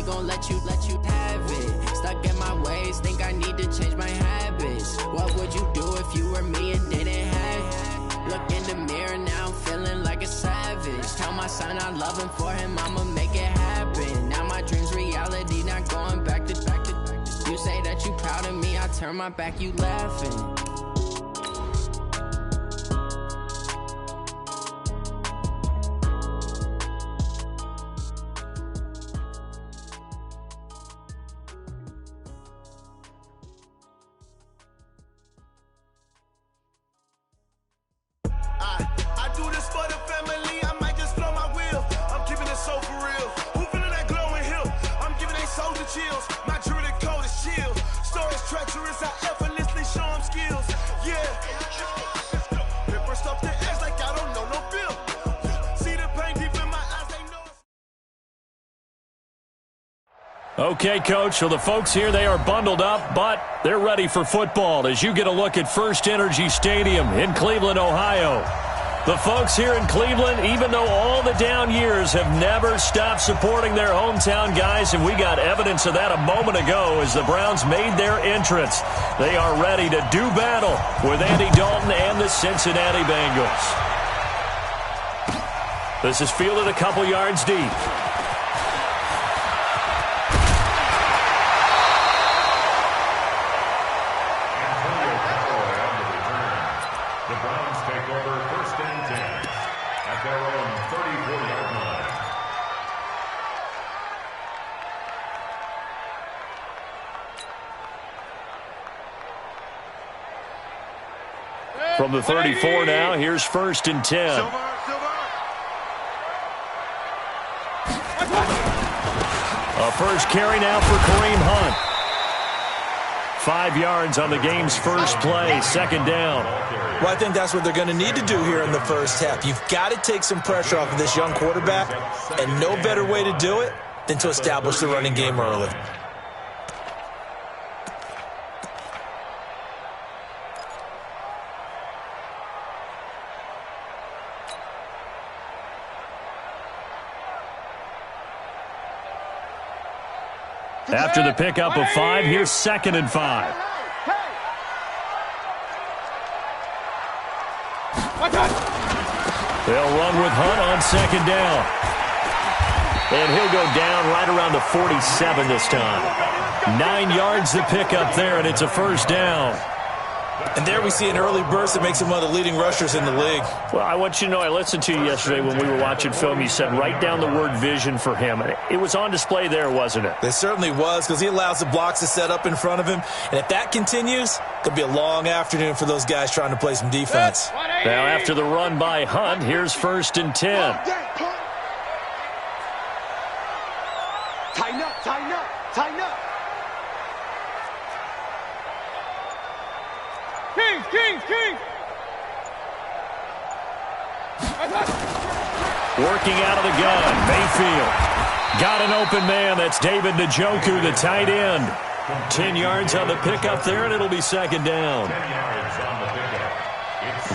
probably gon' let you have it. Stuck in my ways, think I need to change my habits. What would you do if you were me and didn't have it? Look in the mirror now, I'm feeling like a savage. Tell my son I love him, for him I'ma make it happen. Now my dream's reality, not going back to. You say that you proud of me, I turn my back, you laughing. Okay, Coach, so the folks here, they are bundled up, but they're ready for football as you get a look at First Energy Stadium in Cleveland, Ohio. The folks here in Cleveland, even though all the down years, have never stopped supporting their hometown guys, and we got evidence of that a moment ago as the Browns made their entrance. They are ready to do battle with Andy Dalton and the Cincinnati Bengals. This is fielded a couple yards deep. From the 34 now, here's 1st and 10. A first carry now for Kareem Hunt. 5 yards on the game's first play, 2nd down. Well, I think that's what they're going to need to do here in the first half. You've got to take some pressure off of this young quarterback, and no better way to do it than to establish the running game early. After the pickup of 5, here's 2nd and 5. They'll run with Hunt on 2nd down. And he'll go down right around the 47 this time. 9 yards the pickup there, and it's a 1st down. And there we see an early burst that makes him one of the leading rushers in the league. Well, I want you to know, I listened to you yesterday when we were watching film. You said write down the word vision for him. It was on display there, wasn't it? It certainly was, because he allows the blocks to set up in front of him. And if that continues, it could be a long afternoon for those guys trying to play some defense. Now, after the run by Hunt, here's 1st and 10. Tighten up, tighten up, tighten up. King. Working out of the gun, Mayfield. Got an open man. That's David Njoku, the tight end. 10 yards on the pickup there, and it'll be 2nd down.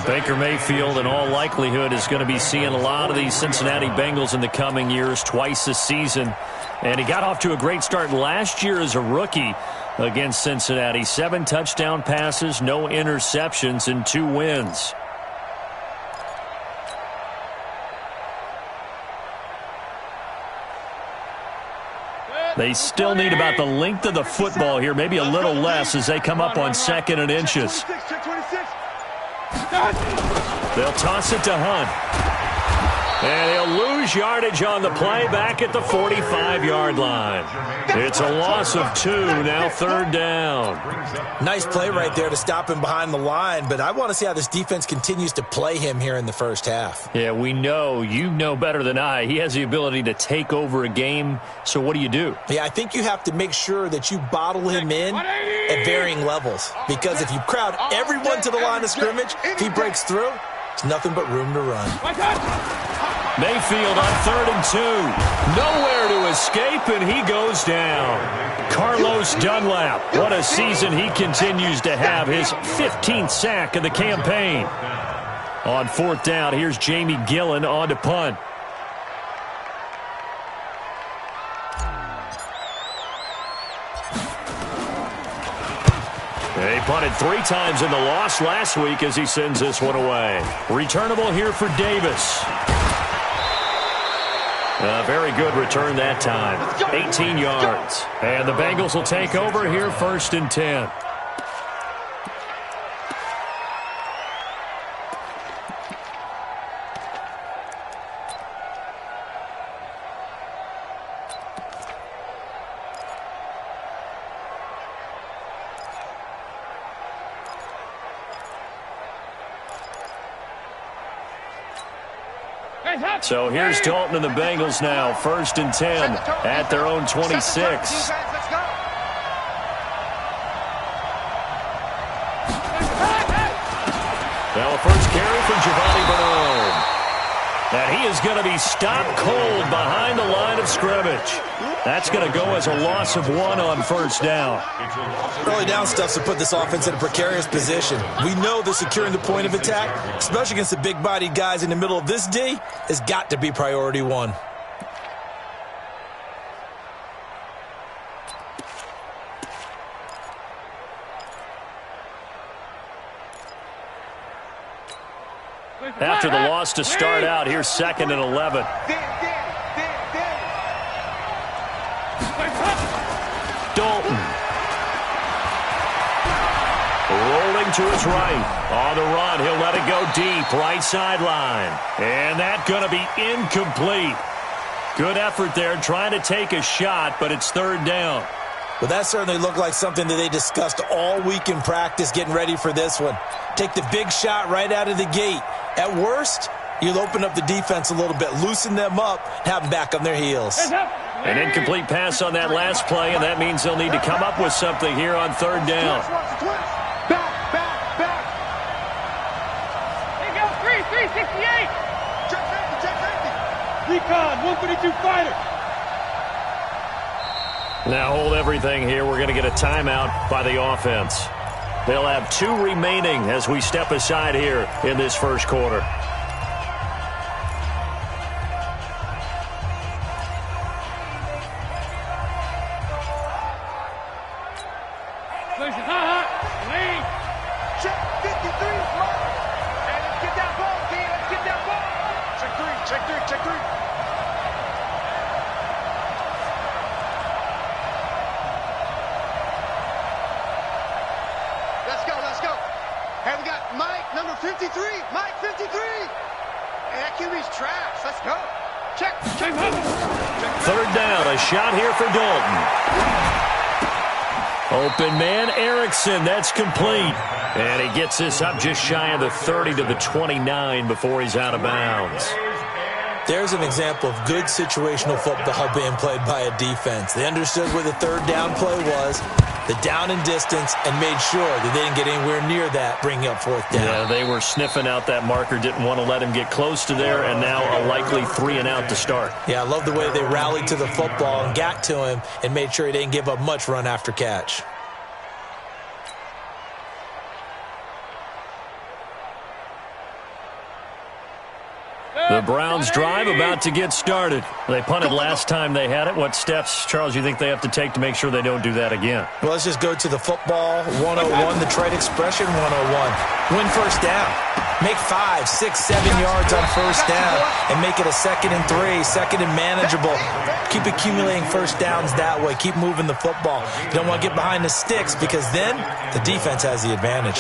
Baker Mayfield, in all likelihood, is going to be seeing a lot of these Cincinnati Bengals in the coming years, twice this season. And he got off to a great start last year as a rookie against Cincinnati. 7 touchdown passes, no interceptions, and 2 wins. They still need about the length of the football here, maybe a little less as they come up on 2nd and inches. They'll toss it to Hunt. And he'll lose yardage on the play back at the 45-yard line. It's a loss of 2, now 3rd down. Nice play right there to stop him behind the line, but I want to see how this defense continues to play him here in the first half. Yeah, we know. You know better than I. He has the ability to take over a game, so what do you do? Yeah, I think you have to make sure that you bottle him in at varying levels, because if you crowd everyone to the line of scrimmage, if he breaks through, it's nothing but room to run. Mayfield on 3rd and 2. Nowhere to escape, and he goes down. Carlos Dunlap. What a season he continues to have. His 15th sack of the campaign. On 4th down, here's Jamie Gillen on to punt. He punted 3 times in the loss last week as he sends this one away. Returnable here for Davis. A very good return that time. 18 yards. And the Bengals will take over here 1st and 10. So here's Dalton and the Bengals now, 1st and 10 at their own 26. Now a first carry from Giovanni Bernard. And he is going to be stopped cold behind the line of scrimmage. That's going to go as a loss of 1 on 1st down. Early down stuff to put this offense in a precarious position. We know that securing the point of attack, especially against the big-bodied guys in the middle of this D, has got to be priority 1. After the loss to start out, here's 2nd and 11. Dalton. Rolling to his right. On the run, he'll let it go deep, right sideline. And that's going to be incomplete. Good effort there, trying to take a shot, but it's 3rd down. Well, that certainly looked like something that they discussed all week in practice, getting ready for this one. Take the big shot right out of the gate. At worst, you'll open up the defense a little bit, loosen them up, have them back on their heels. An incomplete pass on that last play, and that means they'll need to come up with something here on 3rd down. Back. They go 368. Check safety. Recon, 132 fighter. Now hold everything here. We're going to get a timeout by the offense. They'll have 2 remaining as we step aside here in this 1st quarter. Check 53. And let's get that ball, Key. Let's get that ball. Check 3. Let's go. Hey, we got Mike, number 53. Mike, 53. Hey, that QB's trash. Let's go. Check. 3rd down, a shot here for Dalton. Open man, Erickson. That's complete. And he gets this up just shy of the 30 to the 29 before he's out of bounds. There's an example of good situational football being played by a defense. They understood where the 3rd down play was, the down and distance, and made sure that they didn't get anywhere near that, bringing up 4th down. Yeah, they were sniffing out that marker, didn't want to let him get close to there, and now a likely 3 and out to start. Yeah, I love the way they rallied to the football and got to him and made sure he didn't give up much run after catch. The Browns drive about to get started. They punted last time they had it. What steps, Charles, you think they have to take to make sure they don't do that again? Well, let's just go to the football 101, the trade expression 101. Win 1st down. Make 5, 6, 7 yards on 1st down and make it a 2nd and 3, 2nd and manageable. Keep accumulating 1st downs that way. Keep moving the football. You don't want to get behind the sticks because then the defense has the advantage.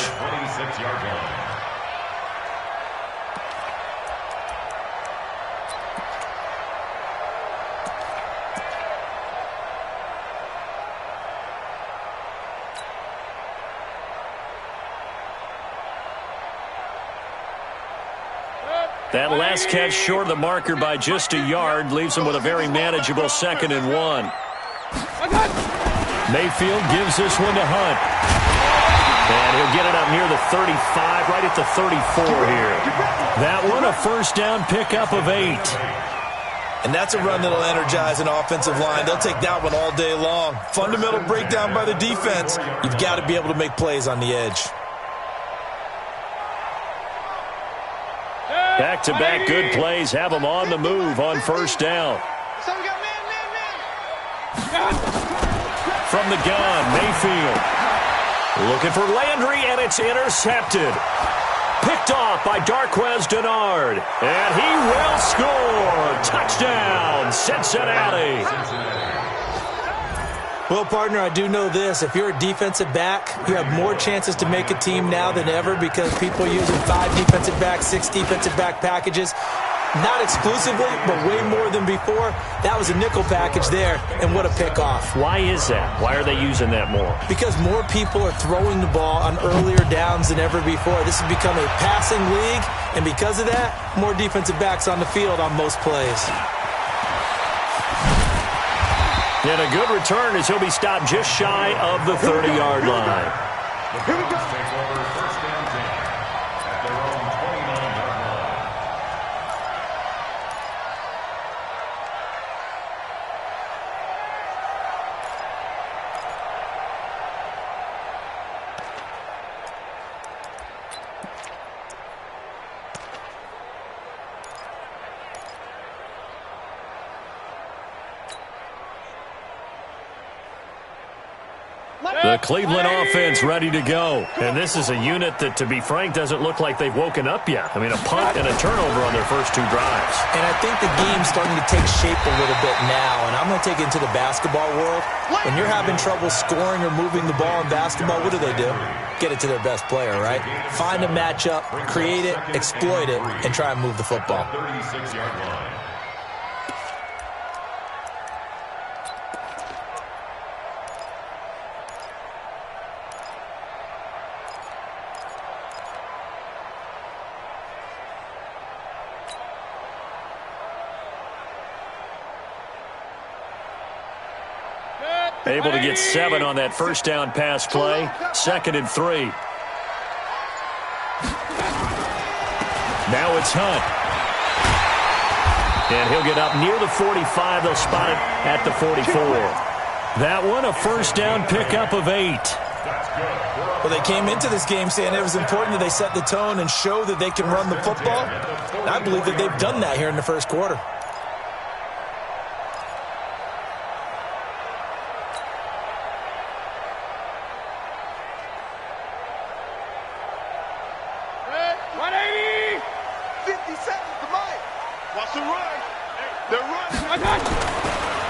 That last catch short of the marker by just a yard leaves him with a very manageable 2nd and 1. Mayfield gives this one to Hunt. And he'll get it up near the 35, right at the 34 here. That one, a 1st down pickup of 8. And that's a run that'll energize an offensive line. They'll take that one all day long. Fundamental breakdown by the defense. You've got to be able to make plays on the edge. Back-to-back good plays have them on the move on 1st down. So we got man. From the gun, Mayfield. Looking for Landry, and it's intercepted. Picked off by Darquez Denard. And he will score. Touchdown, Cincinnati. Well, partner, I do know this. If you're a defensive back, you have more chances to make a team now than ever because people are using 5 defensive backs, 6 defensive back packages. Not exclusively, but way more than before. That was a nickel package there, and what a pickoff. Why is that? Why are they using that more? Because more people are throwing the ball on earlier downs than ever before. This has become a passing league, and because of that, more defensive backs on the field on most plays. And a good return as he'll be stopped just shy of the 30-yard line. Here we go. The Cleveland offense ready to go. And this is a unit that, to be frank, doesn't look like they've woken up yet. I mean, a punt and a turnover on their first 2 drives. And I think the game's starting to take shape a little bit now. And I'm going to take it into the basketball world. When you're having trouble scoring or moving the ball in basketball, what do? Get it to their best player, right? Find a matchup, create it, exploit it, and try and move the football. 36-yard line. Able to get 7 on that first down pass play. 2nd and 3. Now it's Hunt. And he'll get up near the 45. They'll spot it at the 44. That one, a first down pickup of 8. Well, they came into this game saying it was important that they set the tone and show that they can run the football. And I believe that they've done that here in the first quarter.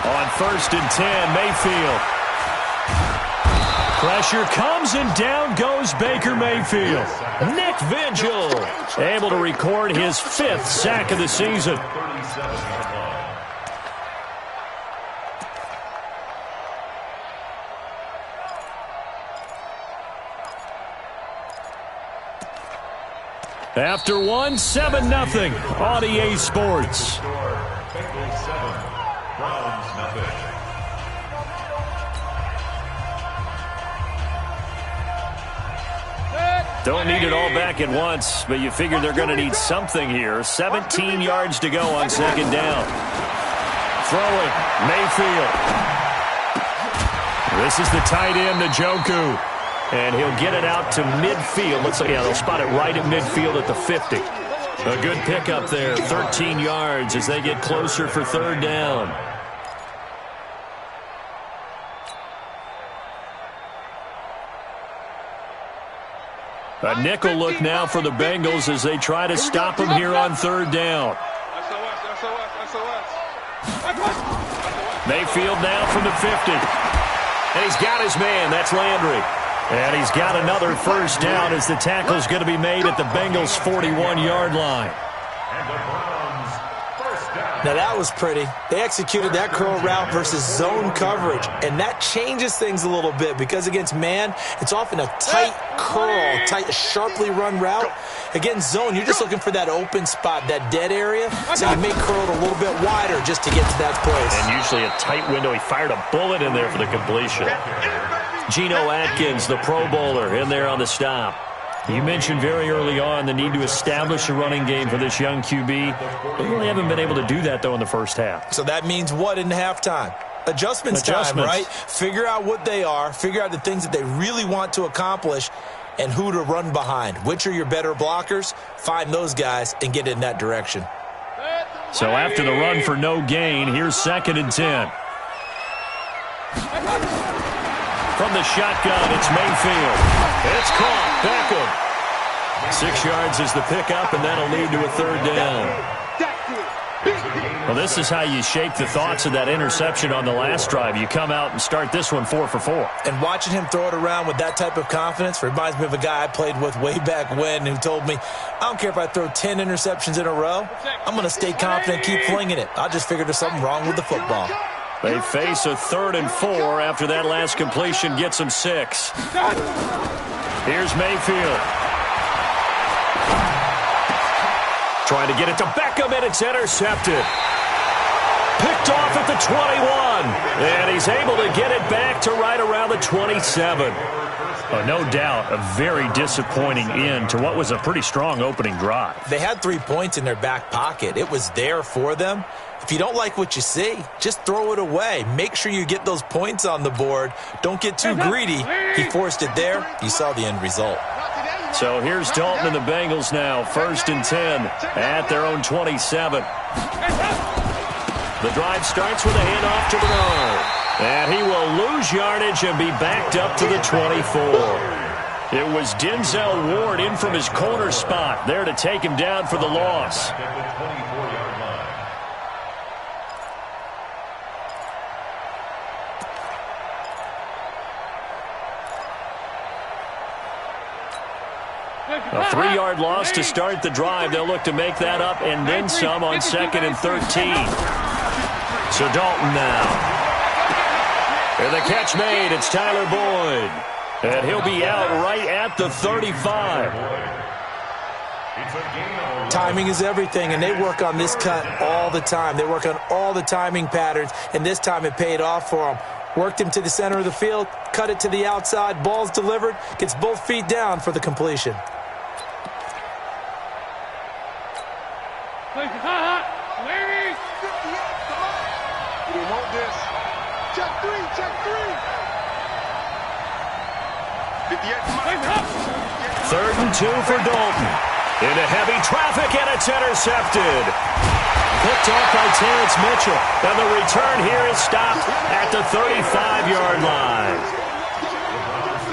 On 1st and 10, Mayfield. Pressure comes and down goes Baker Mayfield. Nick Vigil able to record his 5th sack of the season. After 1, 7-0 on EA Sports. Don't need it all back at once, but you figure they're going to need something here. 17 yards to go on 2nd down. Throwing, Mayfield. This is the tight end, Njoku. And he'll get it out to midfield. Looks like, yeah, they'll spot it right at midfield at the 50. A good pickup there, 13 yards as they get closer for 3rd down. A nickel look now for the Bengals as they try to stop him here on 3rd down. Mayfield now from the 50. And he's got his man. That's Landry. And he's got another first down as the tackle's going to be made at the Bengals' 41-yard line. Now that was pretty. They executed that curl route versus zone coverage, and that changes things a little bit because against man, it's often a tight curl, tight, sharply run route. Against zone, you're just looking for that open spot, that dead area, so you may curl it a little bit wider just to get to that place. And usually a tight window. He fired a bullet in there for the completion. Geno Atkins, the Pro Bowler, in there on the stop. You mentioned very early on the need to establish a running game for this young QB. They really haven't been able to do that, though, in the first half. So that means what in halftime? Adjustments time, right? Figure out what they are, figure out the things that they really want to accomplish, and who to run behind. Which are your better blockers? Find those guys and get in that direction. So after the run for no gain, here's 2nd and 10. From the shotgun, it's Mayfield. It's caught. Beckham. 6 yards is the pickup, and that'll lead to a third down. Well, this is how you shape the thoughts of that interception on the last drive. You come out and start this one 4 for 4. And watching him throw it around with that type of confidence reminds me of a guy I played with way back when who told me, I don't care if I throw 10 interceptions in a row. I'm going to stay confident, keep flinging it. I just figured there's something wrong with the football. They face a 3rd and 4 after that last completion gets them 6. Here's Mayfield. Trying to get it to Beckham, and it's intercepted. Picked off at the 21. And he's able to get it back to right around the 27. No doubt a very disappointing end to what was a pretty strong opening drive. They had 3 points in their back pocket. It was there for them. If you don't like what you see, just throw it away. Make sure you get those points on the board. Don't get too greedy. He forced it there. You saw the end result. So here's Dalton and the Bengals now, 1st and 10 at their own 27. The drive starts with a handoff to Bernard. And he will lose yardage and be backed up to the 24. It was Denzel Ward in from his corner spot there to take him down for the loss. A 3-yard loss to start the drive. They'll look to make that up and then some on 2nd and 13. So Dalton now. And the catch made. It's Tyler Boyd. And he'll be out right at the 35. Timing is everything, and they work on this cut all the time. They work on all the timing patterns, and this time it paid off for them. Worked him to the center of the field, cut it to the outside, ball's delivered, gets both feet down for the completion. Third and 2 for Dalton. Into heavy traffic, and it's intercepted. Picked off by Terrence Mitchell. And the return here is stopped at the 35-yard line.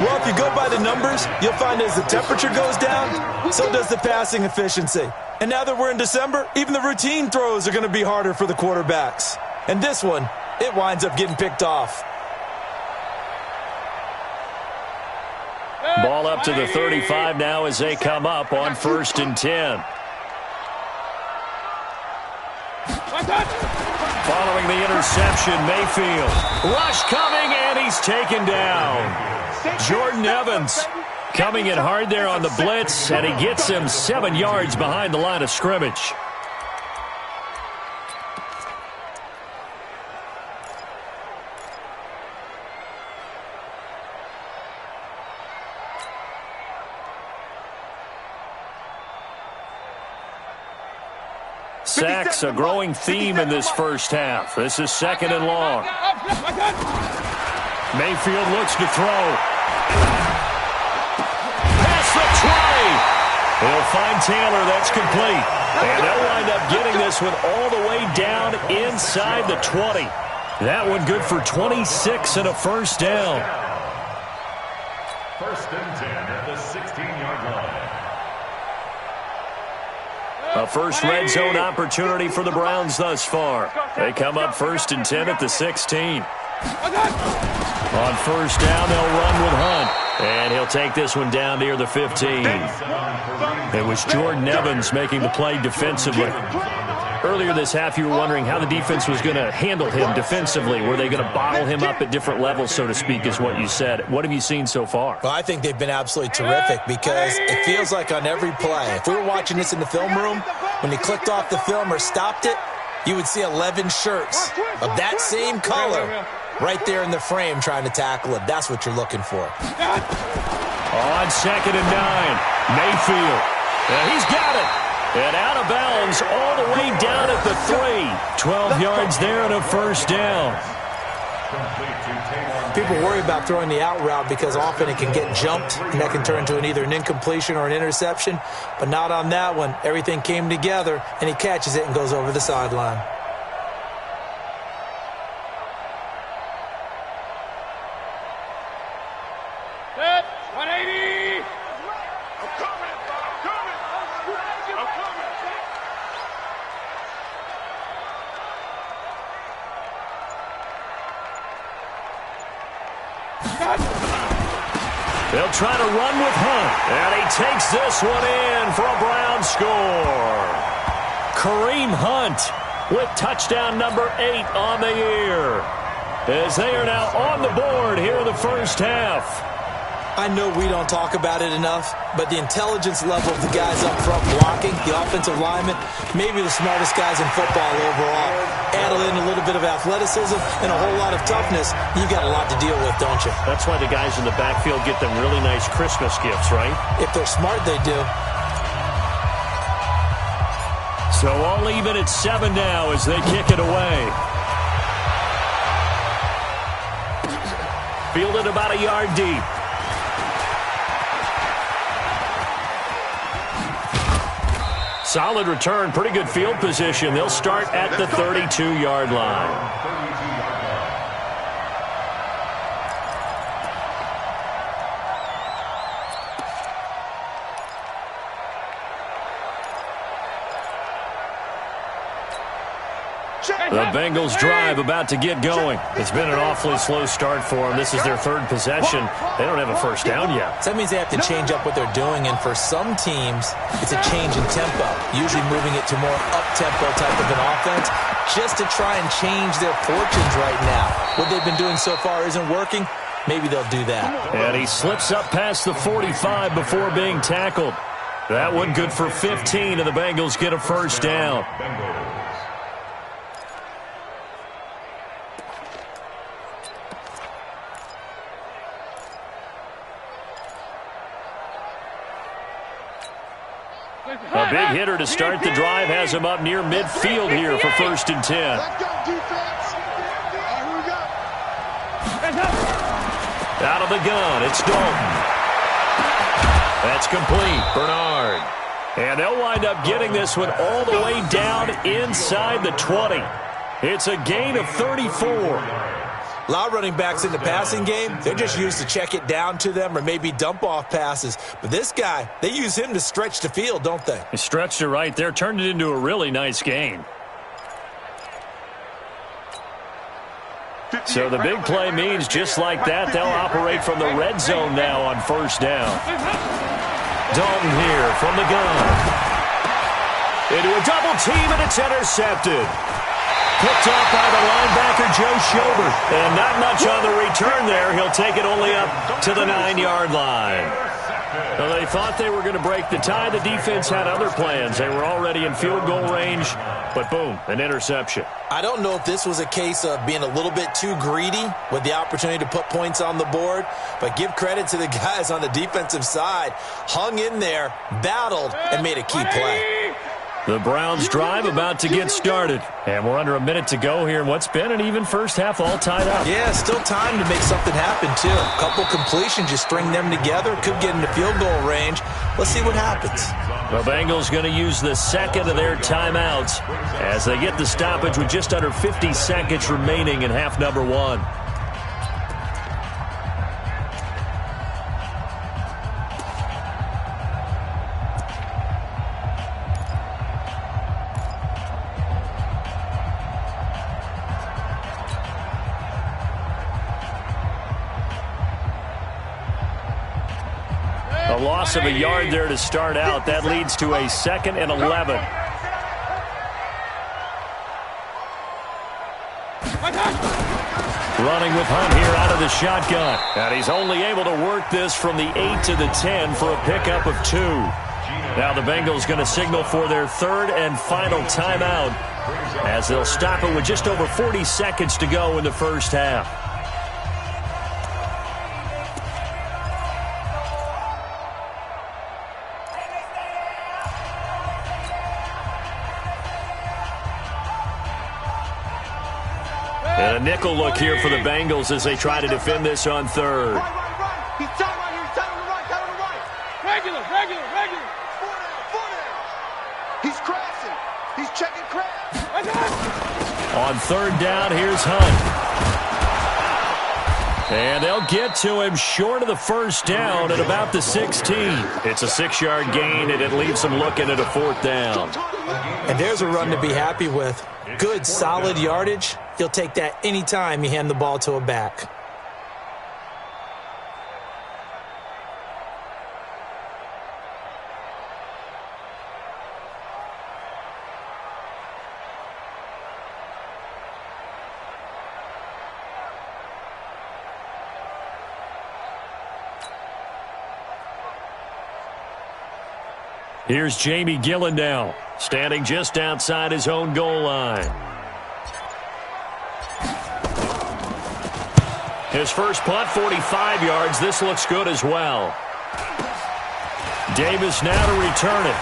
Well, if you go by the numbers, you'll find as the temperature goes down, so does the passing efficiency. And now that we're in December, even the routine throws are going to be harder for the quarterbacks. And this one, it winds up getting picked off. Ball up to the 35 now as they come up on 1st and 10. Following the interception, Mayfield. Rush coming, and he's taken down. Jordan Evans coming in hard there on the blitz, and he gets him 7 yards behind the line of scrimmage. Sacks, a growing theme in this first half. This is 2nd and long. Mayfield looks to throw. Past the 20. He'll find Taylor. That's complete. And they'll wind up getting this one all the way down inside the 20. That one good for 26 and a first down. 1st and 10 at the 16-yard line. A first red zone opportunity for the Browns thus far. They come up 1st and 10 at the 16. On first down, they'll run with Hunt. And he'll take this one down near the 15. It was Jordan Evans making the play defensively. Earlier this half, you were wondering how the defense was going to handle him defensively. Were they going to bottle him up at different levels, so to speak, is what you said. What have you seen so far? Well, I think they've been absolutely terrific because it feels like on every play, if we were watching this in the film room, when he clicked off the film or stopped it, you would see 11 shirts of that same color right there in the frame trying to tackle it. That's what you're looking for. On 2nd and 9, Mayfield. And he's got it. And out of bounds all the way down at the 3. 12 yards there and a first down. People worry about throwing the out route because often it can get jumped, and that can turn into either an incompletion or an interception. But not on that one. Everything came together, and he catches it and goes over the sideline. They'll try to run with Hunt. And he takes this one in for a Brown score. Kareem Hunt with touchdown number 8 on the year, as they are now on the board here in the first half. I know we don't talk about it enough, but the intelligence level of the guys up front blocking, the offensive linemen, maybe the smartest guys in football overall. Add in a little bit of athleticism and a whole lot of toughness, you got a lot to deal with, don't you? That's why the guys in the backfield get them really nice Christmas gifts, right? If they're smart, they do. So all even at 7 now as they kick it away. Fielded about a yard deep. Solid return, pretty good field position. They'll start at the 32-yard line. The Bengals drive about to get going. It's been an awfully slow start for them. This is their 3rd possession. They don't have a first down yet. So that means they have to change up what they're doing, and for some teams, it's a change in tempo, usually moving it to more up-tempo type of an offense, just to try and change their fortunes right now. What they've been doing so far isn't working. Maybe they'll do that. And he slips up past the 45 before being tackled. That one good for 15, and the Bengals get a first down. A big hitter to start the drive has him up near midfield here for 1st and 10. Let's go, defense. Here we go. Out of the gun, it's Dalton. That's complete. Bernard. And they'll wind up getting this one all the way down inside the 20. It's a gain of 34. A lot of running backs in the passing game, they're just used to check it down to them or maybe dump off passes. But this guy, they use him to stretch the field, don't they? He stretched it right there, turned it into a really nice gain. So the big play means just like that, they'll operate from the red zone now on 1st down. Dalton here from the gun. Into a double team, and it's intercepted. Picked off by the linebacker, Joe Schobert. And not much on the return there. He'll take it only up to the 9-yard line. Well, they thought they were going to break the tie. The defense had other plans. They were already in field goal range, but boom, an interception. I don't know if this was a case of being a little bit too greedy with the opportunity to put points on the board, but give credit to the guys on the defensive side. Hung in there, battled, and made a key play. The Browns drive about to get started. And we're under a minute to go here in what's been an even first half, all tied up. Yeah, still time to make something happen, too. A couple completions, you string them together, could get into field goal range. Let's see what happens. The Bengals going to use the second of their timeouts as they get the stoppage with just under 50 seconds remaining in half number 1. A loss of a yard there to start out. That leads to a 2nd and 11. Running with Hunt here out of the shotgun. And he's only able to work this from the 8 to the 10 for a pickup of 2. Now the Bengals going to signal for their 3rd and final timeout as they'll stop it with just over 40 seconds to go in the first half. And a nickel look here for the Bengals as they try to defend this on 3rd. Right. He's tight right here. He's tight on the right. Tight on the right. Regular. 4 down. He's crashing. He's checking crash. On 3rd down, here's Hunt. And they'll get to him short of the first down at about the 16. It's a 6-yard gain, and it leaves them looking at a 4th down. And there's a run to be happy with. Good, solid yardage. You'll take that anytime you hand the ball to a back. Here's Jamie Gillen now, standing just outside his own goal line. His first punt, 45 yards. This looks good as well. Davis now to return it.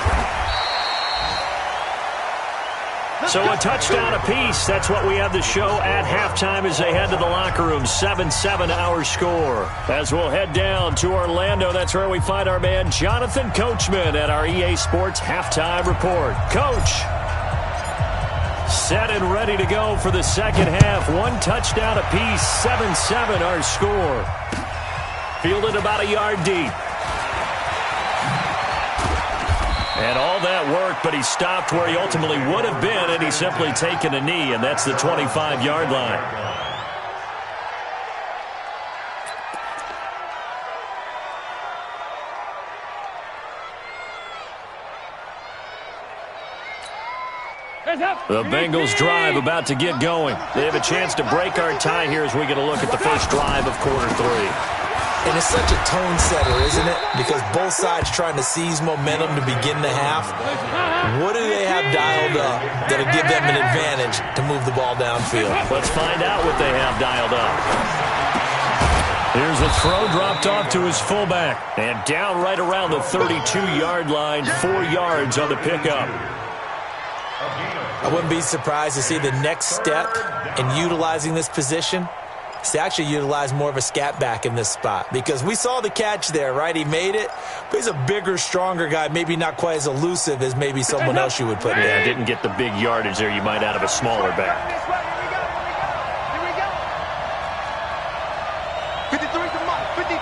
So a touchdown apiece. That's what we have to show at halftime as they head to the locker room. 7-7 our score. As we'll head down to Orlando, that's where we find our man Jonathan Coachman at our EA Sports Halftime Report. Coach, set and ready to go for the second half. One touchdown apiece, 7-7 our score. Fielded about a yard deep. And all that work, but he stopped where he ultimately would have been, and he's simply taken a knee, and that's the 25-yard line. The Bengals drive about to get going. They have a chance to break our tie here as we get a look at the first drive of quarter 3. And it's such a tone setter, isn't it? Because both sides trying to seize momentum to begin the half. What do they have dialed up that'll give them an advantage to move the ball downfield? Let's find out what they have dialed up. Here's a throw dropped off to his fullback. And down right around the 32-yard line, 4 yards on the pickup. I wouldn't be surprised to see the next step in utilizing this position is to actually utilize more of a scat back in this spot. Because we saw the catch there, right? He made it, but he's a bigger, stronger guy, maybe not quite as elusive as maybe someone else you would put there. Didn't get the big yardage there you might out of a smaller back. Here we go. 53 to Mike. 53.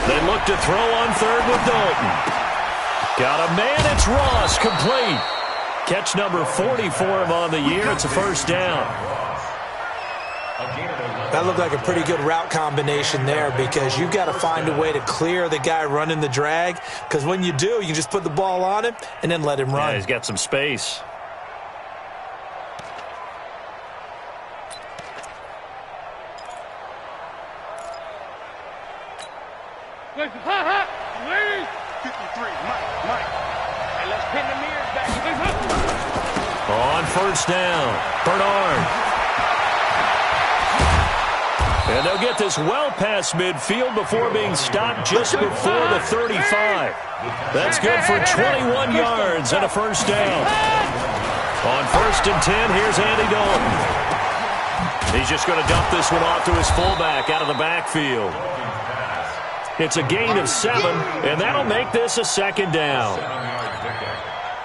They look to throw on third with Dalton. Got a man, it's Ross, complete. Catch number 40 for him on the year. It's a first down. That looked like a pretty good route combination there because you've got to find a way to clear the guy running the drag, because when you do, you can just put the ball on him and then let him run. Yeah, he's got some space. On first down, Bernard. And they'll get this well past midfield before being stopped just before the 35. That's good for 21 yards and a first down. On first and 10, here's Andy Dalton. He's just going to dump this one off to his fullback out of the backfield. It's a gain of 7, and that'll make this a second down.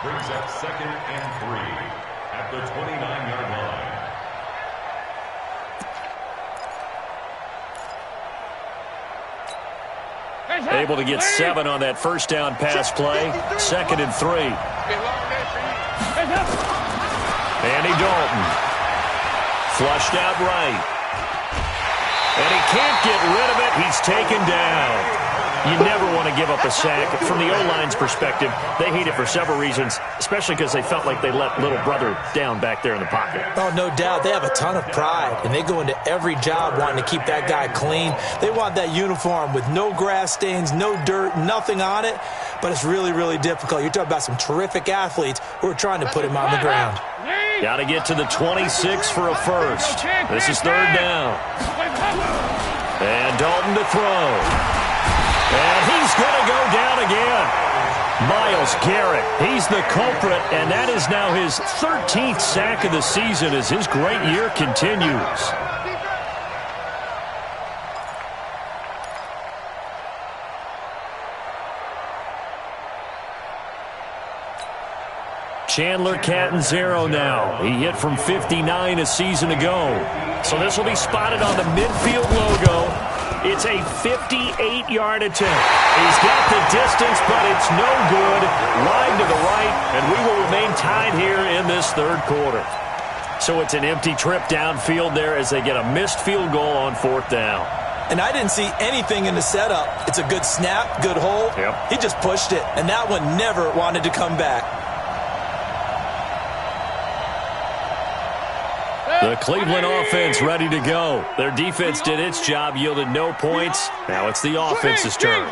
Brings up 2nd and 3 at the 29-yard line. Able to get 7 on that first down pass play. 2nd and 3. Andy Dalton. Flushed out right. And he can't get rid of it. He's taken down. You never want to give up a sack. From the O-line's perspective, they hate it for several reasons, especially because they felt like they let little brother down back there in the pocket. Oh, no doubt. They have a ton of pride, and they go into every job wanting to keep that guy clean. They want that uniform with no grass stains, no dirt, nothing on it, but it's really, really difficult. You're talking about some terrific athletes who are trying to put him on the ground. Got to get to the 26 for a first. This is third down. And Dalton to throw. And he's going to go down again. Myles Garrett, he's the culprit, and that is now his 13th sack of the season as his great year continues. Chandler Catanzaro now. He hit from 59 a season ago. So this will be spotted on the midfield logo. It's a 58-yard attempt. He's got the distance, but it's no good. Wide to the right, and we will remain tied here in this third quarter. So it's an empty trip downfield there as they get a missed field goal on 4th down. And I didn't see anything in the setup. It's a good snap, good hold. Yep. He just pushed it, and that one never wanted to come back. The Cleveland offense ready to go. Their defense did its job, yielded no points. Now it's the offense's turn.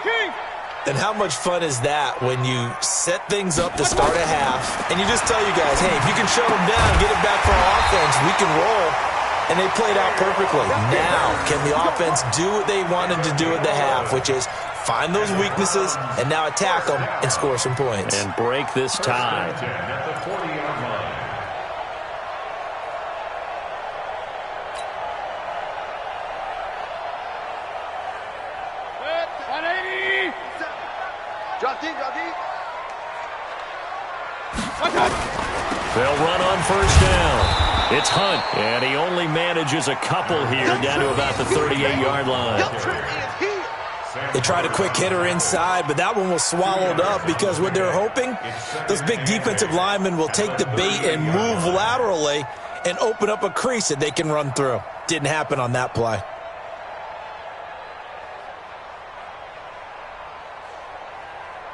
And how much fun is that when you set things up to start a half, and you just tell you guys, hey, if you can shut them down, get it back for our offense, we can roll. And they played out perfectly. Now, can the offense do what they wanted to do at the half, which is find those weaknesses and now attack them and score some points. And break this tie. At the 40-yard line. Drop deep, drop deep. They'll run on first down. It's Hunt, and he only manages a couple here down to about the 38-yard line. They tried a quick hitter inside, but that one was swallowed up because what they're hoping, those big defensive linemen will take the bait and move laterally and open up a crease that they can run through. Didn't happen on that play.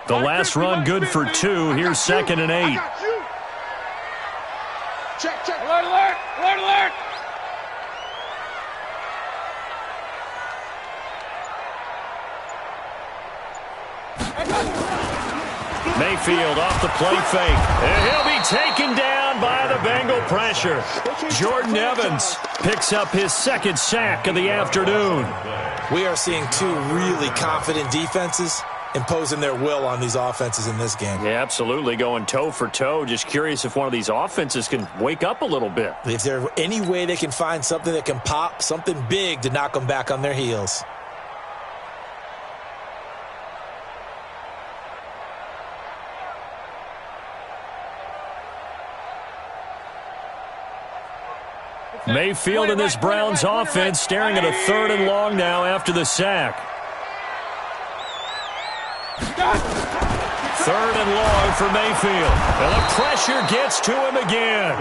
The last run good for 2. Here's 2nd and 8. Check, check. Alert, alert, alert, alert. Mayfield off the play fake. And he'll be taken down by the Bengal pressure. Jordan Evans picks up his 2nd sack of the afternoon. We are seeing 2 really confident defenses imposing their will on these offenses in this game. Yeah, absolutely, going toe for toe. Just curious if one of these offenses can wake up a little bit. Is there any way they can find something that can pop, something big to knock them back on their heels? Mayfield and this Browns offense staring at a 3rd and long now after the sack. 3rd and long for Mayfield. And the pressure gets to him again.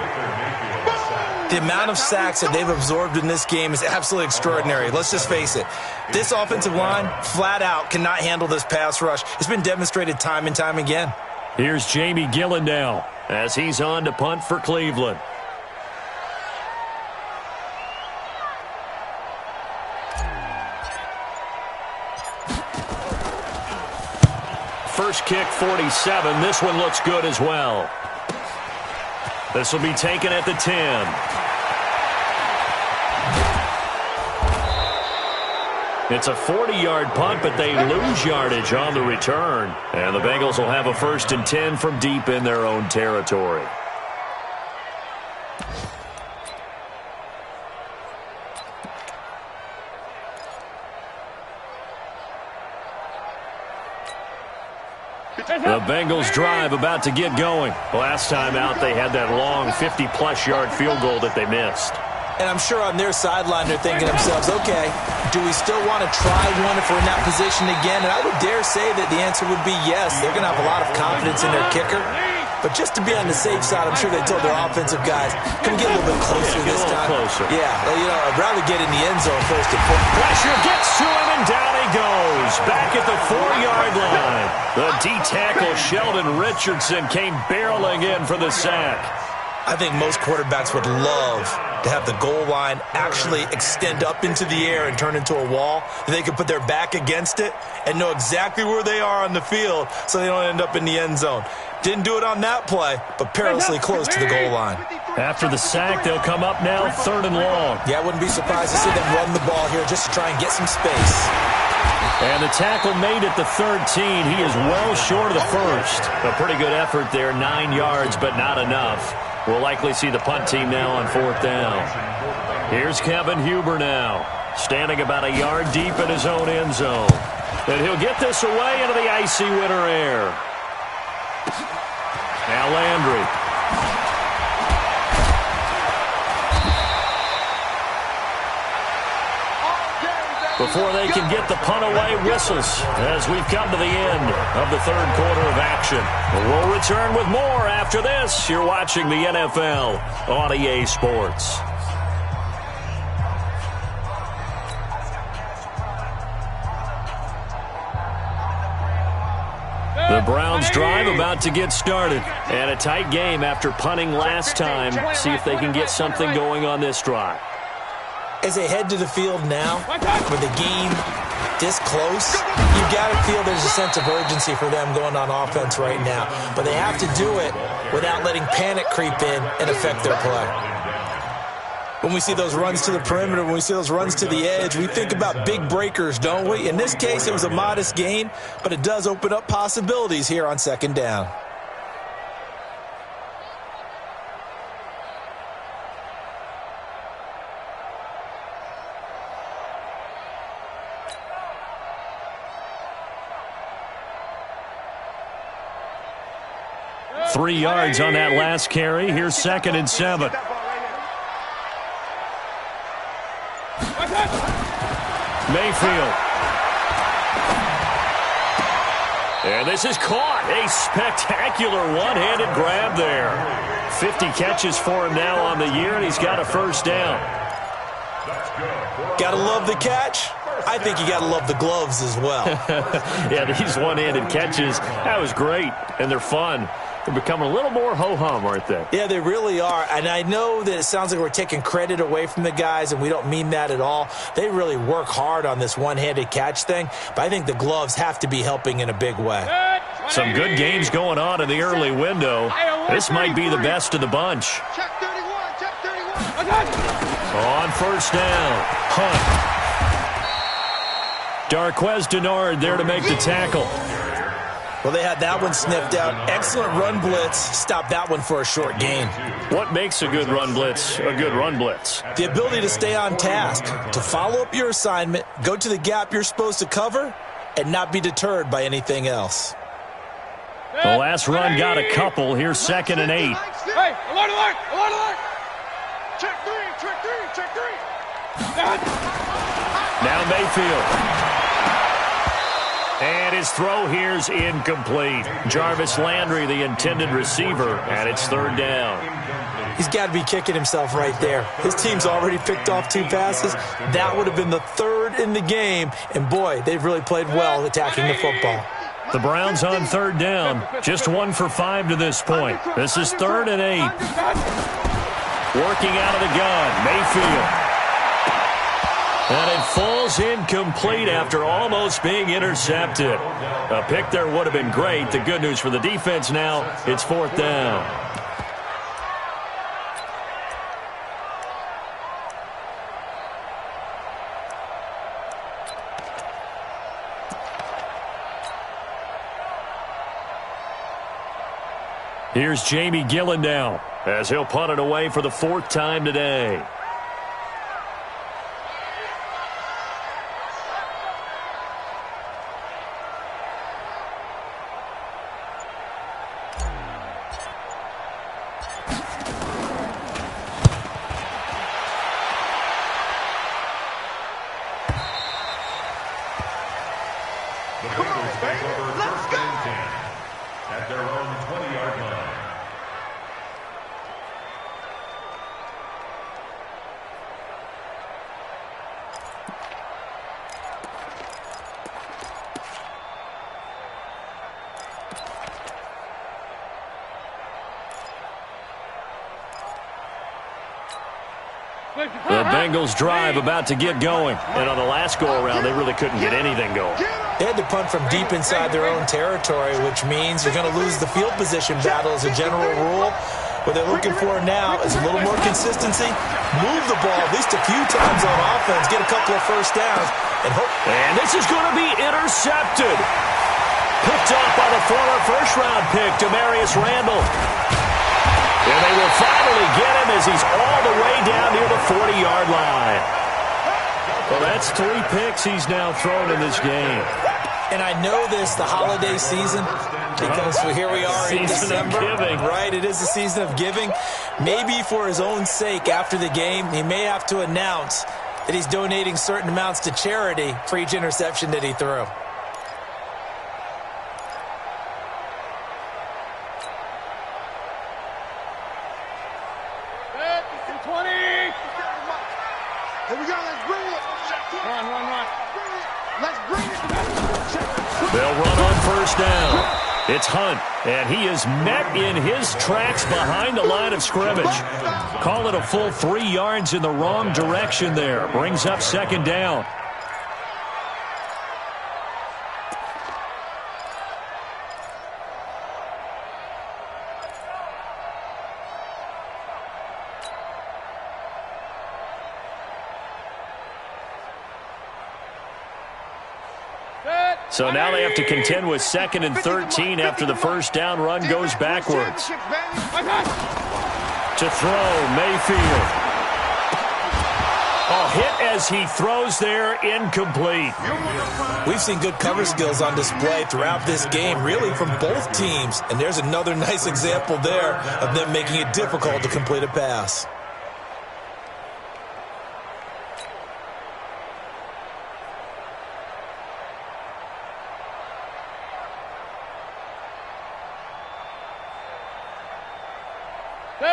The amount of sacks that they've absorbed in this game is absolutely extraordinary. Let's just face it. This offensive line, flat out, cannot handle this pass rush. It's been demonstrated time and time again. Here's Jamie Gillen now as he's on to punt for Cleveland. First kick, 47. This one looks good as well. This will be taken at the 10. It's a 40-yard punt, but they lose yardage on the return. And the Bengals will have a 1st and 10 from deep in their own territory. The Bengals drive about to get going. Last time out, they had that long 50-plus yard field goal that they missed. And I'm sure on their sideline they're thinking to themselves, okay, do we still want to try one if we're in that position again? And I would dare say that the answer would be yes. They're going to have a lot of confidence in their kicker. But just to be on the safe side, I'm sure they told their offensive guys, come get a little bit closer this time. Closer. Yeah, I'd rather get in the end zone first and foremost. Pressure gets to him, and down he goes. Back at the 4-yard line. The D-tackle Sheldon Richardson came barreling in for the sack. I think most quarterbacks would love to have the goal line actually extend up into the air and turn into a wall. And they can put their back against it and know exactly where they are on the field so they don't end up in the end zone. Didn't do it on that play, but perilously close to the goal line. After the sack, they'll come up now 3rd and long. Yeah, I wouldn't be surprised to see them run the ball here just to try and get some space. And the tackle made at the 13. He is well short of the 1st. A pretty good effort there, 9 yards, but not enough. We'll likely see the punt team now on 4th down. Here's Kevin Huber now, standing about a yard deep in his own end zone. And he'll get this away into the icy winter air. Now Landry. Before they can get the punt away, whistles as we've come to the end of the 3rd quarter of action. We'll return with more after this. You're watching the NFL on EA Sports. The Browns drive about to get started. And a tight game after punting last time. See if they can get something going on this drive. As they head to the field now, where the game this close, you've got to feel there's a sense of urgency for them going on offense right now. But they have to do it without letting panic creep in and affect their play. When we see those runs to the perimeter, when we see those runs to the edge, we think about big breakers, don't we? In this case, it was a modest gain, but it does open up possibilities here on second down. Three yards on that last carry. Here's 2nd and 7. Mayfield. And this is caught. A spectacular one-handed grab there. 50 catches for him now on the year, and he's got a first down. Gotta love the catch. I think you gotta love the gloves as well. Yeah, these one-handed catches, that was great, and they're fun. They're becoming a little more ho-hum, aren't they? Yeah, they really are. And I know that it sounds like we're taking credit away from the guys, and we don't mean that at all. They really work hard on this one-handed catch thing, but I think the gloves have to be helping in a big way. Some good games going on in the early window. This might be the best of the bunch. Check 31, check 31. On first down, Hunt. Darquez Denard there to make the tackle. Well, they had that one sniffed out. Excellent run blitz. Stop that one for a short gain. What makes a good run blitz a good run blitz? The ability to stay on task, to follow up your assignment, go to the gap you're supposed to cover, and not be deterred by anything else. The last run got a couple. Here's 2nd and 8. Hey, alert, alert, alert, alert. Check 3, check 3, check 3. Now Mayfield. And his throw here's incomplete. Jarvis Landry, the intended receiver, and it's 3rd down. He's got to be kicking himself right there. His team's already picked off 2 passes. That would have been the 3rd in the game. And, boy, they've really played well attacking the football. The Browns on 3rd down. Just 1 for 5 to this point. This is 3rd and 8. Working out of the gun, Mayfield. And it falls incomplete after almost being intercepted. A pick there would have been great. The good news for the defense now, it's 4th down. Here's Jamie Gillen now as he'll punt it away for the 4th time today. The Bengals drive about to get going. And on the last go-around, they really couldn't get anything going. They had to punt from deep inside their own territory, which means you're going to lose the field position battle as a general rule. What they're looking for now is a little more consistency. Move the ball at least a few times on offense. Get a couple of first downs. And this is going to be intercepted. Picked off by the former first-round pick, Demarius Randall. And they will finally get him as he's all the way down near the 40-yard line. Well, that's 3 picks he's now thrown in this game. And I know this, the holiday season, because here we are in December. Season of giving. Right, it is the season of giving. Maybe for his own sake after the game, he may have to announce that he's donating certain amounts to charity for each interception that he threw. They'll run on first down. It's Hunt, and he is met in his tracks behind the line of scrimmage. Call it a full 3 yards in the wrong direction there. Brings up 2nd down. So now they have to contend with 2nd and 13 after the first down run goes backwards. To throw, Mayfield. Hit as he throws there, incomplete. We've seen good cover skills on display throughout this game, really from both teams. And there's another nice example there of them making it difficult to complete a pass.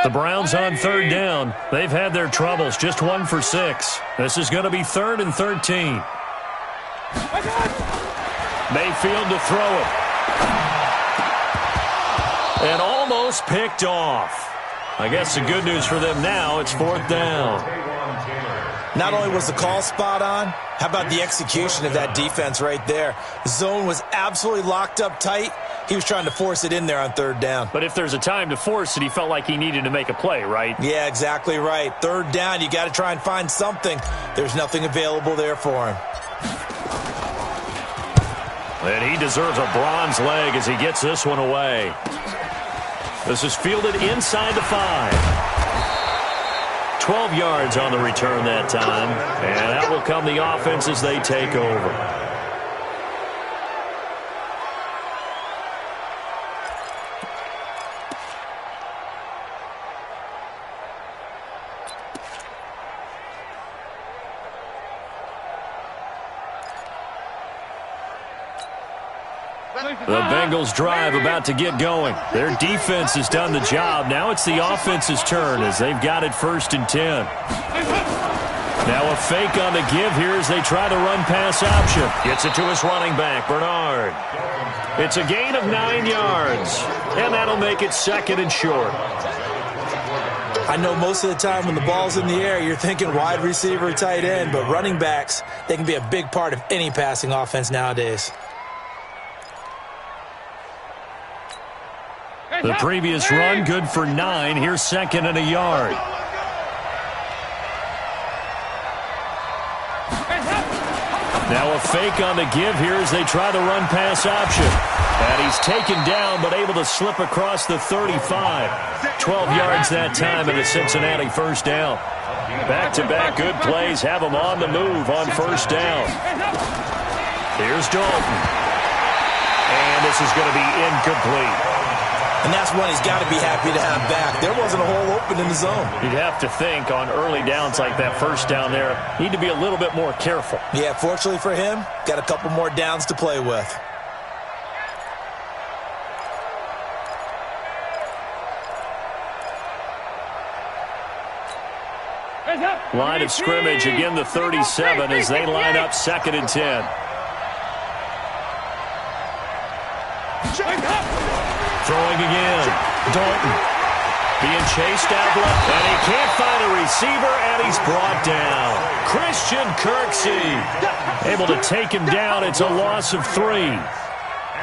The Browns on 3rd down. They've had their troubles, just 1 for 6. This is going to be 3rd and 13. Mayfield to throw it. And almost picked off. I guess the good news for them now, it's 4th down. Not only was the call spot on, how about the execution of that defense right there? The zone was absolutely locked up tight. He was trying to force it in there on 3rd down. But if there's a time to force it, he felt like he needed to make a play, right? Yeah, exactly right. 3rd down, you got to try and find something. There's nothing available there for him. And he deserves a bronze leg as he gets this one away. This is fielded inside the 5. 12 yards on the return that time. And that will come the offense as they take over. The Bengals drive about to get going. Their defense has done the job. Now it's the offense's turn as they've got it 1st and 10. Now a fake on the give here as they try to run pass option. Gets it to his running back, Bernard. It's a gain of 9 yards, and that'll make it 2nd and short. I know most of the time when the ball's in the air, you're thinking wide receiver, tight end, but running backs, they can be a big part of any passing offense nowadays. The previous run, good for 9. Here's 2nd and a yard. Now a fake on the give here as they try the run pass option. And he's taken down but able to slip across the 35. 12 yards that time and a Cincinnati 1st down. Back-to-back good plays have him on the move on 1st down. Here's Dalton. And this is going to be incomplete. And that's one he's got to be happy to have back. There wasn't a hole open in the zone. You'd have to think on early downs like that 1st down there, need to be a little bit more careful. Yeah, fortunately for him, got a couple more downs to play with. Line of scrimmage, again the 37 as they line up 2nd and 10. Throwing again. Dalton being chased out left, and he can't find a receiver, and he's brought down. Christian Kirksey able to take him down. It's a loss of 3.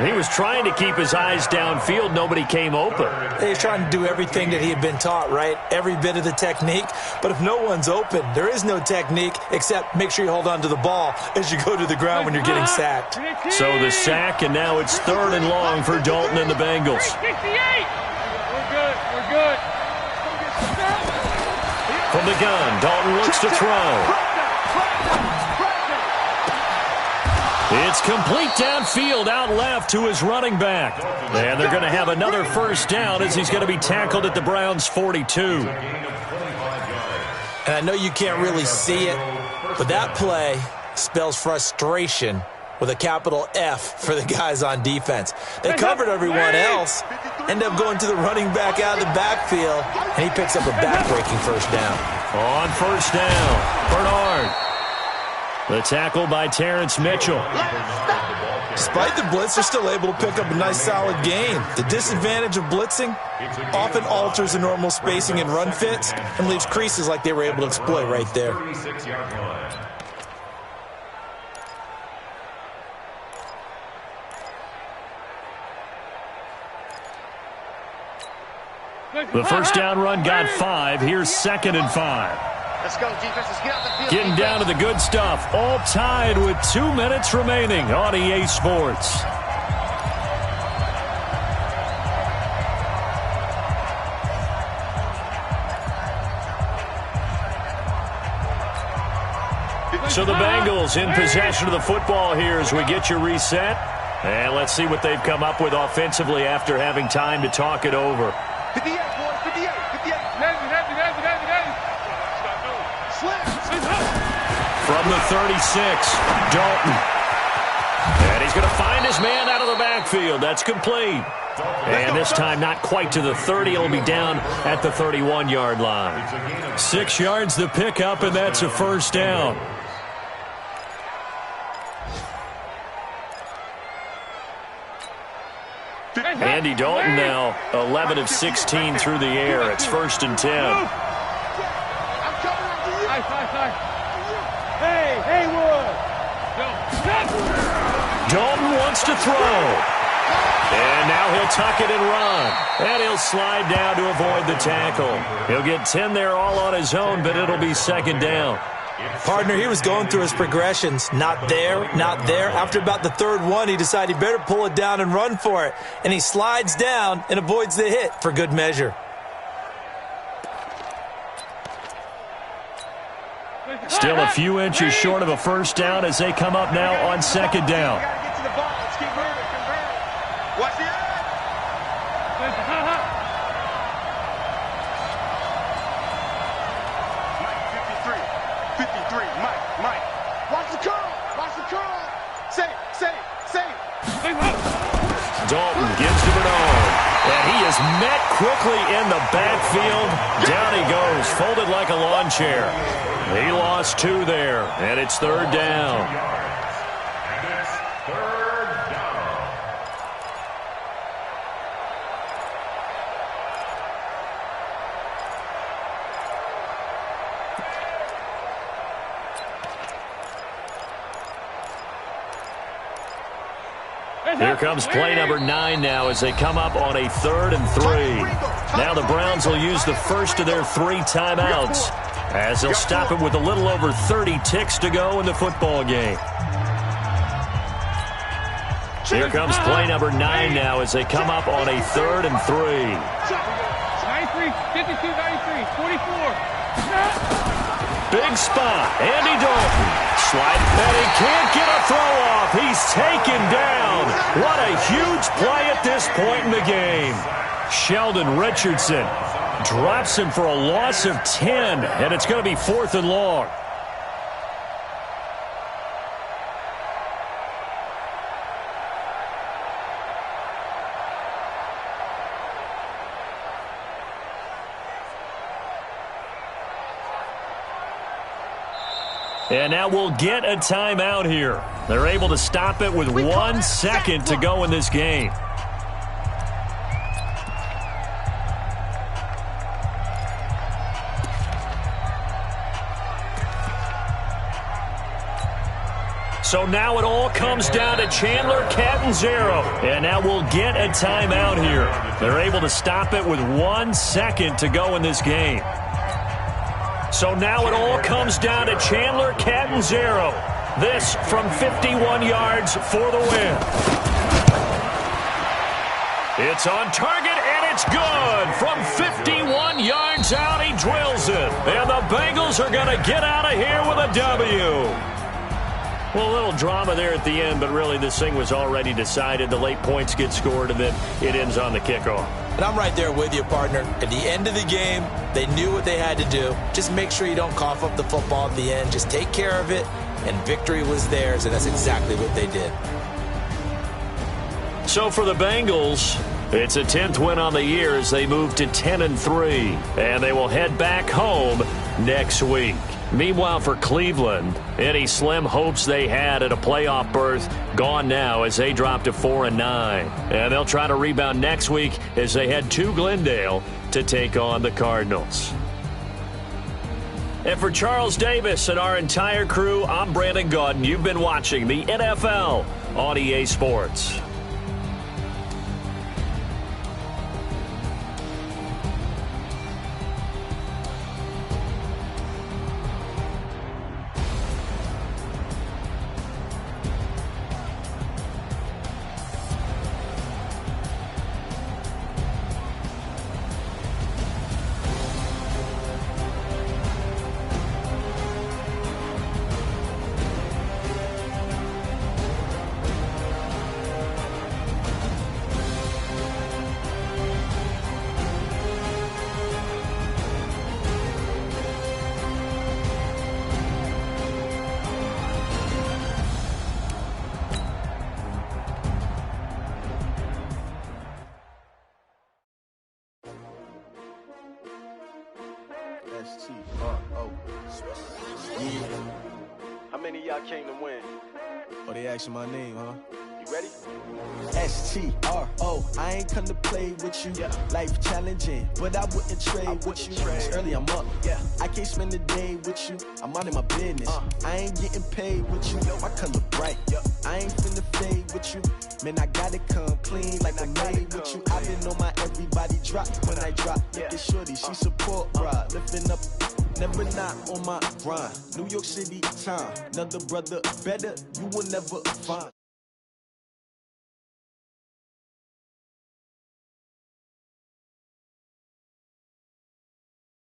He was trying to keep his eyes downfield. Nobody came open. He's trying to do everything that he had been taught, right? Every bit of the technique. But if no one's open, there is no technique except make sure you hold on to the ball as you go to the ground when you're getting sacked. So the sack, and now it's 3rd and long for Dalton and the Bengals. We're good. We're good. From the gun, Dalton looks to throw. It's complete downfield out left to his running back. And they're going to have another 1st down as he's going to be tackled at the Browns' 42. And I know you can't really see it, but that play spells frustration with a capital F for the guys on defense. They covered everyone else, end up going to the running back out of the backfield, and he picks up a back-breaking 1st down. On 1st down, Bernard. The tackle by Terrence Mitchell. Despite the blitz, they're still able to pick up a nice solid gain. The disadvantage of blitzing often alters the normal spacing and run fits and leaves creases like they were able to exploit right there. The 1st down run got 5. Here's 2nd and 5. Let's go, defense. Let's get out the field. Getting down to the good stuff. All tied with 2 minutes remaining on EA Sports. So the Bengals in possession of the football here as we get you reset. And let's see what they've come up with offensively after having time to talk it over. 58, boys. 58. 58. From the 36, Dalton. And he's going to find his man out of the backfield. That's complete. And this time not quite to the 30. It'll be down at the 31-yard line. 6 yards to pick up, and that's a first down. Andy Dalton now 11 of 16 through the air. It's 1st and 10. Hey, Wood. Dalton wants to throw. And now he'll tuck it and run. And he'll slide down to avoid the tackle. He'll get 10 there all on his own, but it'll be 2nd down. Partner, he was going through his progressions. Not there, not there. After about the 3rd one, he decided he better pull it down and run for it. And he slides down and avoids the hit for good measure. Still a few inches short of a first down as they come up now on 2nd down. Get to the ball. Let's keep moving. Convert. Watch the edge. 53. Mike. Watch the curl. Safe. Dalton gives to Bernard. And he is met quickly in the backfield. Down he goes, folded like a lawn chair. He lost 2 there, and it's 3rd down. And it's 3rd down. Here comes play number 9 now as they come up on a 3rd and 3. Now the Browns will use the first of their 3 timeouts as they'll stop it with a little over 30 ticks to go in the football game. Here comes play number 9 now as they come up on a 3rd and 3. 93, 52, 93, 44. Big spot. Andy Dalton. Sliding, and he can't get a throw off. He's taken down. What a huge play at this point in the game. Sheldon Richardson drops him for a loss of 10, and it's going to be 4th and long. And now we'll get a timeout here. They're able to stop it with 1 second to go in this game. So now it all comes down to Chandler Catanzaro. And now we'll get a timeout here. They're able to stop it with 1 second to go in this game. So now it all comes down to Chandler Catanzaro. This from 51 yards for the win. It's on target, and it's good. From 51 yards out, he drills it. And the Bengals are going to get out of here with a W. Well, a little drama there at the end, but really this thing was already decided. The late points get scored, and then it ends on the kickoff. And I'm right there with you, partner. At the end of the game, they knew what they had to do. Just make sure you don't cough up the football at the end. Just take care of it, and victory was theirs, and that's exactly what they did. So for the Bengals, it's a 10th win on the year as they move to 10-3, and they will head back home next week. Meanwhile, for Cleveland, any slim hopes they had at a playoff berth gone now as they drop to 4-9. And they'll try to rebound next week as they head to Glendale to take on the Cardinals. And for Charles Davis and our entire crew, I'm Brandon Gaudin. You've been watching the NFL on EA Sports. S-T-R-O. Yeah. How many of y'all came to win? Oh, they asking my name, huh? You ready? S-T-R-O. I ain't come to play with you. Life challenging, but I wouldn't trade with you. It's early, I'm up. I can't spend the day with you. I'm out in my business. I ain't getting paid with you. My color bright. I ain't finna fade with you. Man, I gotta come clean like I'm made with you. I've been on my everybody drop when I drop. Look at shorty, she support ride. Lifting up, never not on my grind. New York City time. Another brother better, you will never find.